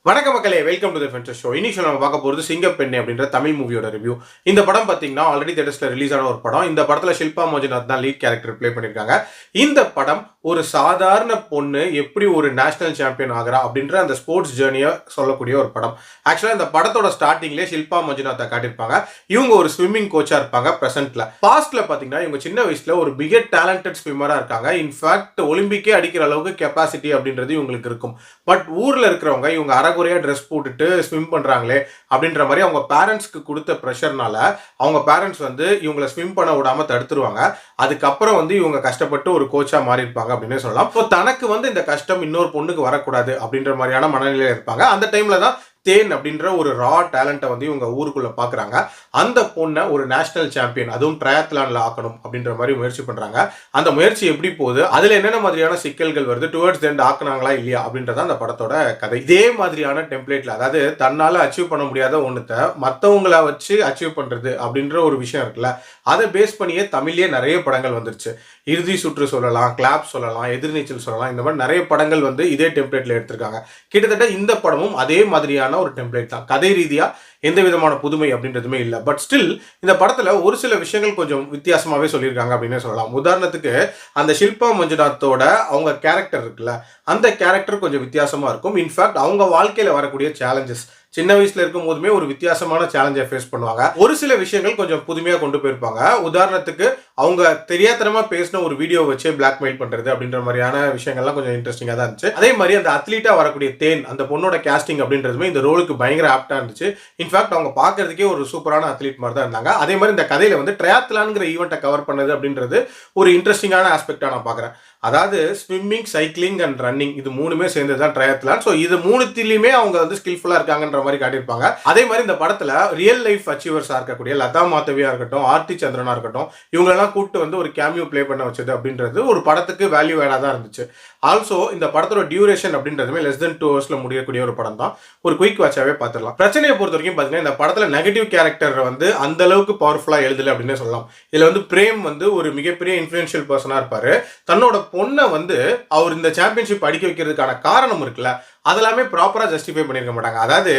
வணக்கம் மக்களே, welcome to the ஃபென்சர் show. இன்னைக்கு நம்ம பார்க்க போகிறது சிங்கப்பெண்ணே அப்படின்ற தமிழ் மூவியோட ரிவ்யூ. இந்த படம் பார்த்தீங்கன்னா ஆல்ரெடி தியேட்டர்ஸ்ல ரிலீஸ் ஆன ஒரு படம். இந்த படத்தில் ஷில்பா மோஜிநாத் தான் லீட் கேரக்டர் ப்ளே பண்ணியிருக்காங்க. இந்த படம் ஒரு சாதாரண பொண்ணு எப்படி ஒரு நேஷனல் சாம்பியன் ஆகிறா அப்படின்ற அந்த ஸ்போர்ட்ஸ் ஜேர்னியை சொல்லக்கூடிய ஒரு படம். ஆக்சுவலாக இந்த படத்தோட ஸ்டார்டிங்லேயே ஷில்பா மோஜிநாத்தை காட்டியிருப்பாங்க. இவங்க ஒரு ஸ்விம்மிங் கோச்சா இருப்பாங்க ப்ரெசென்ட்ல. பாஸ்ட்ல பார்த்தீங்கன்னா இவங்க சின்ன வயசுல ஒரு பிக டேலண்டட் ஸ்விம்மரா இருக்காங்க. இன்ஃபேக்ட் ஒலிம்பிக்கே அடிக்கிற அளவுக்கு கெப்பாசிட்டி அப்படின்றது இவங்களுக்கு இருக்கும். பட் ஊர்ல இருக்கிறவங்க இவங்க குறையா ட்ரெஸ் போட்டுட்டு ஸ்விம் பண்றாங்களே அப்படின்ற மாதிரி அவங்க பேரண்ட்ஸ்க்கு கொடுத்த ப்ரெஷர்னால அவங்க பேரண்ட்ஸ் வந்து இவங்களை ஸ்விம் பண்ண விடாம தடுத்துருவாங்க. அதுக்கப்புறம் வந்து இவங்க கஷ்டப்பட்டு ஒரு கோச்சா மாறி இருப்பாங்க அப்படின்னு சொல்லலாம். ஸோ தனக்கு வந்து இந்த கஷ்டம் இன்னொரு பொண்ணுக்கு வரக்கூடாது அப்படின்ற மாதிரியான மனநிலையில இருப்பாங்க. அந்த டைம்ல தான் தேன் அப்படின்ற ஒரு ரா டேலண்ட்டை வந்து இவங்க ஊருக்குள்ள பாக்குறாங்க. அந்த பொண்ணை ஒரு நேஷனல் சாம்பியன், அதுவும் ட்ரையாத்லான்ல ஆக்கணும் அப்படின்ற மாதிரி முயற்சி பண்றாங்க. அந்த முயற்சி எப்படி போகுது, அதுல என்னென்ன மாதிரியான சிக்கல்கள் வருது, டுவர்ட்ஸ் எண்ட் ஆக்குனாங்களா இல்லையா அப்படின்றத அந்த படத்தோட கதை. இதே மாதிரியான டெம்ப்ளேட்ல, அதாவது தன்னால அச்சீவ் பண்ண முடியாத ஒண்ணுத்த மற்றவங்கள வச்சு அச்சீவ் பண்றது அப்படின்ற ஒரு விஷயம் இருக்குல்ல, அதை பேஸ் பண்ணியே தமிழ்லயே நிறைய படங்கள் வந்துருச்சு. இறுதி சுற்று சொல்லலாம், கிளாப் சொல்லலாம், எதிர்நீச்சல் சொல்லலாம். இந்த மாதிரி நிறைய படங்கள் வந்து இதே டெம்ப்ளேட்ல எடுத்திருக்காங்க. கிட்டத்தட்ட இந்த படமும் அதே மாதிரியான ஒரு டெம்ப்ளேட் தான். கதை ரீதியா எந்த விதமான புதுமை அப்படின்றதுமே இல்லை. பட் ஸ்டில் இந்த படத்துல ஒரு சில விஷயங்கள் கொஞ்சம் வித்தியாசமாவே சொல்லியிருக்காங்க அப்படின்னு சொல்லலாம். உதாரணத்துக்கு அந்த ஷில்பா மஞ்சுநாத்தோட அவங்க கேரக்டர் இருக்குல்ல, அந்த கேரக்டர் கொஞ்சம் வித்தியாசமா இருக்கும். இன்ஃபேக்ட் அவங்க வாழ்க்கையில வரக்கூடிய சேலஞ்சஸ், சின்ன வயசுல இருக்கும் போதுமே ஒரு வித்தியாசமான சேலஞ்சை ஃபேஸ் பண்ணுவாங்க. ஒரு சில விஷயங்கள் கொஞ்சம் புதுமையா கொண்டு போயிருப்பாங்க. உதாரணத்துக்கு அவங்க தெரியாதனமா பேசின ஒரு வீடியோ வச்சு பிளாக்மெயில் பண்றது அப்படின்ற மாதிரியான விஷயங்கள்லாம் கொஞ்சம் இன்ட்ரெஸ்டிங்கா தான் இருந்துச்சு. அதே மாதிரி அந்த அத்லீட்டா வரக்கூடிய தேன், அந்த பொண்ணோட கேஸ்டிங் அப்படின்றதுமே இந்த ரோலுக்கு பயங்கர ஆப்டா இருந்துச்சு. இன்ஃபேக்ட் அவங்க பார்க்கறதுக்கே ஒரு சூப்பரான அத்லீட் மாதிரி தான் இருந்தாங்க. அதே மாதிரி இந்த கதையில வந்து ட்ரையாத்லான்ங்கிற ஈவெண்ட்டை கவர் பண்ணது அப்படின்றது ஒரு இன்ட்ரெஸ்டிங்கான ஆஸ்பெக்டா நான் பார்க்குறேன். அதாவது ஸ்விம்மிங், சைக்கிளிங் அண்ட் ரன்னிங், இது மூணுமே சேர்ந்தது தான் ட்ரையாத்லான். ஸோ இது மூணுத்திலுமே அவங்க வந்து ஸ்கில்ஃபுல்லா இருக்காங்கன்ற மாதிரி காட்டியிருப்பாங்க. அதே மாதிரி இந்த படத்துல ரியல் லைஃப் அச்சீவர்ஸா இருக்கக்கூடிய லதா மாதவியா இருக்கட்டும், ஆர்த்தி சந்திரனா இருக்கட்டும், இவங்களெல்லாம் கூப்பிட்டு வந்து ஒரு கேமியோ பிளே பண்ண வச்சது அப்படின்றது ஒரு படத்துக்கு வேல்யூ ஆடா தான் இருந்துச்சு. ஆல்சோ இந்த படத்தோட டியூரேஷன் அப்படின்றதுமே லெஸ் தென் 2 ஹவர்ஸ்ல முடியக்கூடிய ஒரு படம் தான். ஒரு குயிக் வாட்சாவே பார்த்துடலாம். பிரச்சனையை பொறுத்த வரைக்கும் பார்த்தீங்கன்னா இந்த படத்துல நெகட்டிவ் கேரக்டர் வந்து அந்த அளவுக்கு பவர்ஃபுல்லா எழுதல அப்படின்னு சொல்லலாம். இதுல வந்து பிரேம் வந்து ஒரு மிகப்பெரிய இன்ஃபுளுன்ஷியல் பர்சனா இருப்பாரு. தன்னோட பொண்ணை வந்து அவர் இந்த சாம்பியன்ஷிப் அடிக்க வைக்கிறதுக்கான காரணம் இருக்குல்ல, அதெல்லாமே ப்ராப்பரா ஜஸ்டிஃபை பண்ணியிருக்க மாட்டாங்க. அதாவது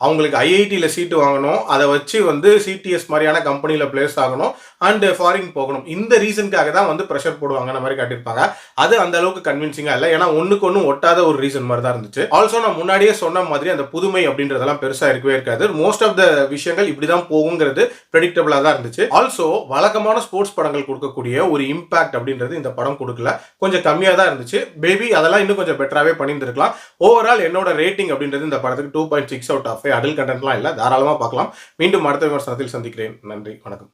அவங்களுக்கு ஐஐடியில சீட்டு வாங்கணும், அதை வச்சு வந்து சிடிஎஸ் மாதிரியான கம்பெனியில் பிளேஸ் ஆகணும் அண்ட் ஃபாரின் போகணும், இந்த ரீசனுக்காக தான் வந்து ப்ரெஷர் போடுவாங்க மாதிரி காட்டியிருப்பாங்க. அது அந்த அளவுக்கு கன்வின்சிங்கா இல்லை, ஏன்னா ஒன்றுக்கு ஒன்று ஒட்டாத ஒரு ரீசன் மாதிரி தான் இருந்துச்சு. ஆல்சோ நான் முன்னாடியே சொன்ன மாதிரி அந்த புதுமை அப்படின்றதெல்லாம் பெருசா இருக்கவே இருக்காது. மோஸ்ட் ஆஃப் த விஷயங்கள் இப்படிதான் போகுங்கிறது ப்ரெடிக்டபிளா தான் இருந்துச்சு. ஆல்சோ வழக்கமான ஸ்போர்ட்ஸ் படங்கள் கொடுக்கக்கூடிய ஒரு இம்பாக்ட் அப்படின்றது இந்த படம் கொடுக்கல, கொஞ்சம் கம்மியாக தான் இருந்துச்சு. பேபி அதெல்லாம் இன்னும் கொஞ்சம் பெட்டராகவே பண்ணியிருந்திருக்கலாம். ஓவரால் என்னோட ரேட்டிங் அப்படின்றது இந்த படத்துக்கு 2.6 அவுட் ஆஃப் 5. அடல்ட் கண்டென்ட்லாம் இல்லை, தாராளமாக பார்க்கலாம். மீண்டும் அடுத்த விமர்சனத்தில் சந்திக்கிறேன். நன்றி, வணக்கம்.